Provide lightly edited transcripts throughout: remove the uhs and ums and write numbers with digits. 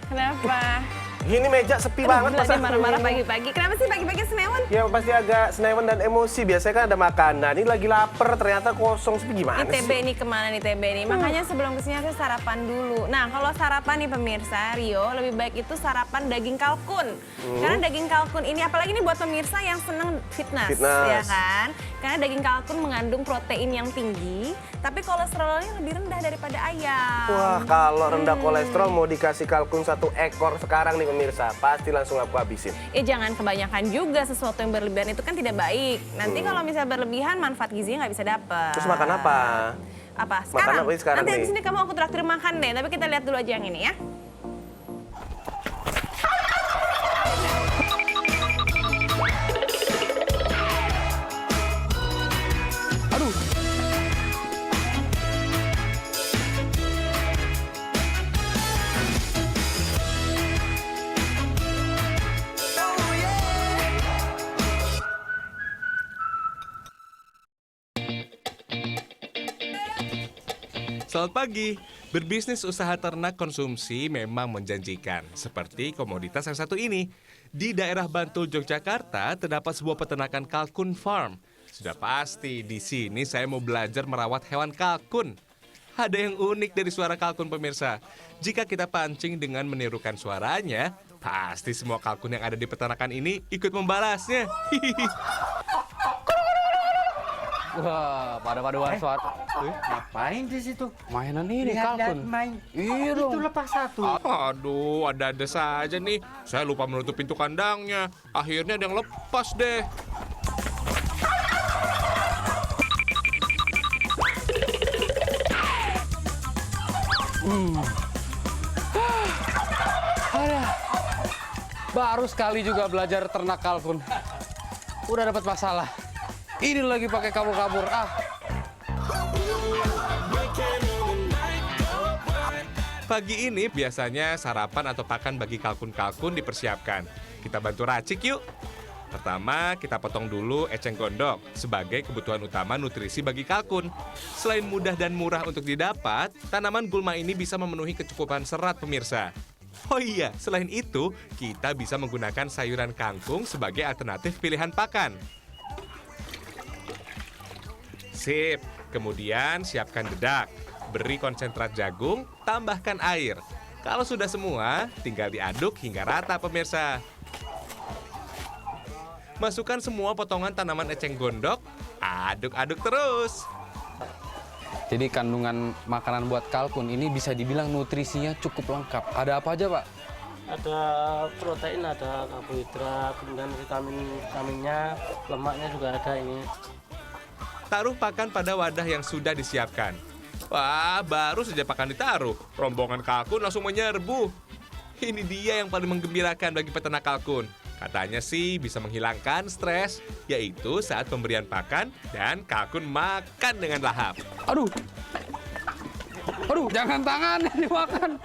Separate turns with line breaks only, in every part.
Kenapa?
Gini meja sepi banget
Dia
masa.
marah-marah pagi-pagi. Kenapa sih pagi-pagi senewan?
Ya pasti agak senewan dan emosi. Biasanya kan ada makanan. Ini lagi lapar, ternyata kosong. Sepi gimana
Ini TB
sih?
nih kemana nih TB nih? Makanya sebelum kesini harus sarapan dulu. Nah kalau sarapan nih pemirsa, Rio lebih baik itu sarapan daging kalkun. Karena daging kalkun ini, apalagi nih buat pemirsa yang seneng fitness, ya kan? Karena daging kalkun mengandung protein yang tinggi, tapi kolesterolnya lebih rendah daripada ayam.
Wah, kalau rendah kolesterol mau dikasih kalkun 1 ekor sekarang nih pemirsa, pasti langsung aku habisin.
Jangan kebanyakan juga, sesuatu yang berlebihan itu kan tidak baik. Nanti kalau misalnya berlebihan, manfaat gizinya nggak bisa dapet.
Terus makan apa?
Apa?
Makan apa sekarang
Nanti
nih?
di sini kamu aku traktir makan deh, tapi kita lihat dulu aja yang ini ya.
Aduh.
Selamat pagi. Berbisnis usaha ternak konsumsi memang menjanjikan, seperti komoditas yang satu ini. Di daerah Bantul, Yogyakarta, terdapat sebuah peternakan kalkun farm. Sudah pasti di sini saya mau belajar merawat hewan kalkun. Ada yang unik dari suara kalkun pemirsa. Jika kita pancing dengan menirukan suaranya, pasti semua kalkun yang ada di peternakan ini ikut membalasnya.
Wah, pada paduan suara.
Ngapain di situ?
Mainan ini
Lihat-lihat
kalkun.
main.
Iya
Itu
dong.
lepas satu.
Aduh, ada-ada saja nih. Saya lupa menutup pintu kandangnya. Akhirnya ada yang lepas deh.
Baru sekali juga belajar ternak kalkun. Udah dapat masalah. Ini lagi pakai kabur-kabur.
Pagi ini biasanya sarapan atau pakan bagi kalkun-kalkun dipersiapkan. Kita bantu racik yuk. Pertama, kita potong dulu eceng gondok sebagai kebutuhan utama nutrisi bagi kalkun. Selain mudah dan murah untuk didapat, tanaman gulma ini bisa memenuhi kecukupan serat pemirsa. Oh iya, selain itu, kita bisa menggunakan sayuran kangkung sebagai alternatif pilihan pakan. Sip, kemudian siapkan dedak, beri konsentrat jagung, tambahkan air. Kalau sudah semua, tinggal diaduk hingga rata pemirsa. Masukkan semua potongan tanaman eceng gondok, aduk-aduk terus.
Jadi kandungan makanan buat kalkun ini bisa dibilang nutrisinya cukup lengkap. Ada apa aja, Pak?
Ada protein, ada karbohidrat, kemudian vitaminnya, lemaknya juga ada ini.
Taruh pakan pada wadah yang sudah disiapkan. Wah, baru saja pakan ditaruh, rombongan kalkun langsung menyerbu. Ini dia yang paling menggembirakan bagi peternak kalkun. Katanya sih bisa menghilangkan stres, yaitu saat pemberian pakan dan kalkun makan dengan lahap.
Aduh. Aduh, jangan tangan dimakan.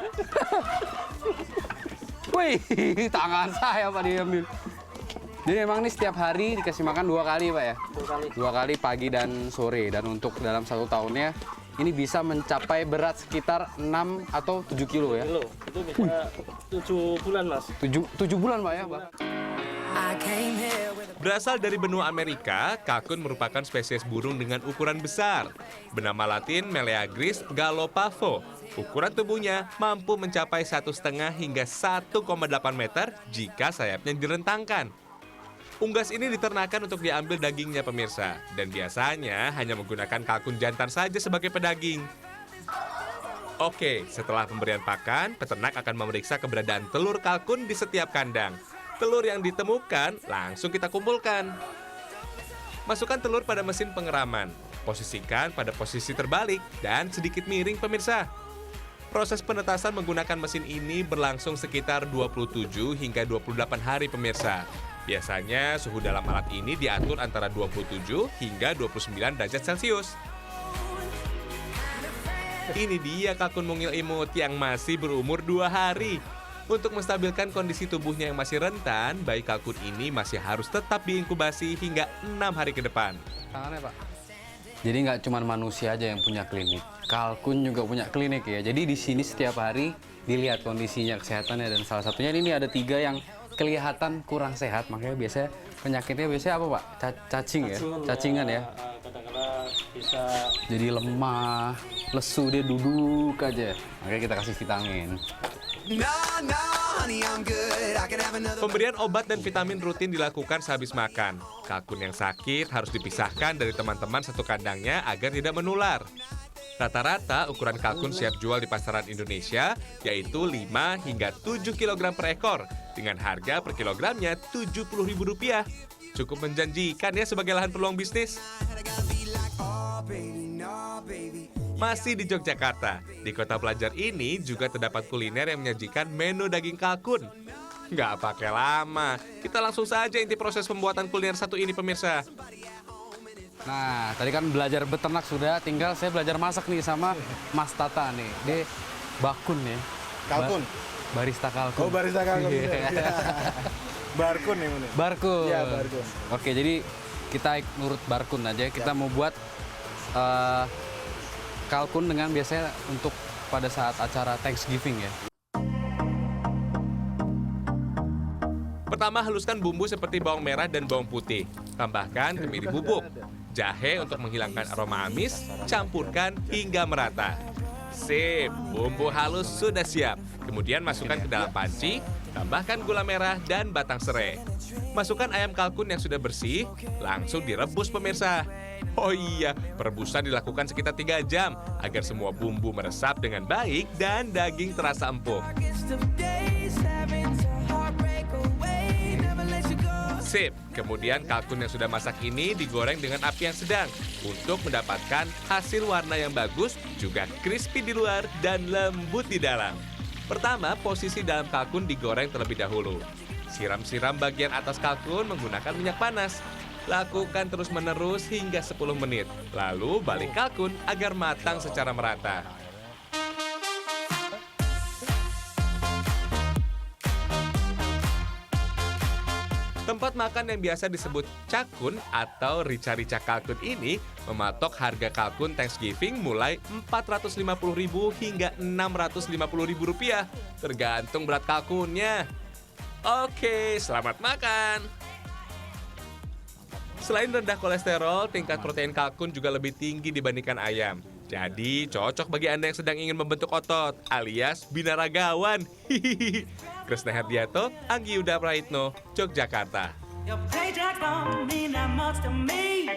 Wih, tangan saya Pak diambil. Jadi memang ini setiap hari dikasih makan 2 kali Pak ya? 2 kali pagi dan sore. Dan untuk dalam 1 tahunnya ini bisa mencapai berat sekitar 6 atau 7 kilo ya?
Itu bisa 7 bulan mas.
7 bulan Pak ya Pak?
Berasal dari benua Amerika, kalkun merupakan spesies burung dengan ukuran besar. Bernama latin Meleagris gallopavo. Ukuran tubuhnya mampu mencapai 1,5 hingga 1,8 meter jika sayapnya direntangkan. Unggas ini diternakan untuk diambil dagingnya pemirsa, dan biasanya hanya menggunakan kalkun jantan saja sebagai pedaging. Oke, setelah pemberian pakan, peternak akan memeriksa keberadaan telur kalkun di setiap kandang. Telur yang ditemukan langsung kita kumpulkan. Masukkan telur pada mesin pengeraman, posisikan pada posisi terbalik dan sedikit miring pemirsa. Proses penetasan menggunakan mesin ini berlangsung sekitar 27 hingga 28 hari pemirsa. Biasanya suhu dalam alat ini diatur antara 27 hingga 29 derajat Celcius. Ini dia kalkun mungil imut yang masih berumur 2 hari. Untuk menstabilkan kondisi tubuhnya yang masih rentan, bayi kalkun ini masih harus tetap diinkubasi hingga 6 hari ke depan.
Tangannya Pak. Jadi nggak cuma manusia aja yang punya klinik, kalkun juga punya klinik ya. Jadi di sini setiap hari dilihat kondisinya, kesehatannya, dan salah satunya ini ada 3 yang kelihatan kurang sehat, makanya biasanya penyakitnya biasanya apa Pak? Cacing ya? Cacingan ya?
Kadang-kadang bisa
Jadi lemah, lesu, dia duduk aja. Makanya kita kasih vitamin.
Pemberian obat dan vitamin rutin dilakukan sehabis makan. Kalkun yang sakit harus dipisahkan dari teman-teman satu kandangnya agar tidak menular. Rata-rata ukuran kalkun siap jual di pasaran Indonesia yaitu 5 hingga 7 kg per ekor dengan harga per kilogramnya Rp70.000. Cukup menjanjikan ya sebagai lahan peluang bisnis. Masih di Yogyakarta, di kota pelajar ini juga terdapat kuliner yang menyajikan menu daging kalkun. Nggak pakai lama, kita langsung saja inti proses pembuatan kuliner satu ini pemirsa.
Nah, tadi kan belajar beternak sudah, tinggal saya belajar masak nih sama Mas Tata nih. Dia bakun ya.
Kalkun?
Barista kalkun.
Oh, barista kalkun.
Iya.
Barkun ya, Mun?
Barkun.
Iya, barkun.
Oke, jadi kita nurut barkun aja. Kita mau buat kalkun dengan biasanya untuk pada saat acara Thanksgiving ya.
Pertama, haluskan bumbu seperti bawang merah dan bawang putih. Tambahkan kemiri bubuk, jahe untuk menghilangkan aroma amis, campurkan hingga merata. Sip, bumbu halus sudah siap. Kemudian masukkan ke dalam panci, tambahkan gula merah dan batang serai. Masukkan ayam kalkun yang sudah bersih, langsung direbus pemirsa. Oh iya, perebusan dilakukan sekitar 3 jam agar semua bumbu meresap dengan baik dan daging terasa empuk. Sip, kemudian kalkun yang sudah masak ini digoreng dengan api yang sedang untuk mendapatkan hasil warna yang bagus, juga crispy di luar dan lembut di dalam. Pertama, posisi dalam kalkun digoreng terlebih dahulu. Siram-siram bagian atas kalkun menggunakan minyak panas. Lakukan terus-menerus hingga 10 menit. Lalu balik kalkun agar matang secara merata. Tempat makan yang biasa disebut cakun atau rica-rica kalkun ini mematok harga kalkun Thanksgiving mulai Rp450.000 hingga Rp650.000, tergantung berat kalkunnya. Oke, selamat makan! Selain rendah kolesterol, tingkat protein kalkun juga lebih tinggi dibandingkan ayam. Jadi cocok bagi Anda yang sedang ingin membentuk otot alias binaragawan. Krisna Herdiato, Anggi Yuda Praitno, Yogyakarta.
Your paycheck don't mean that much to me.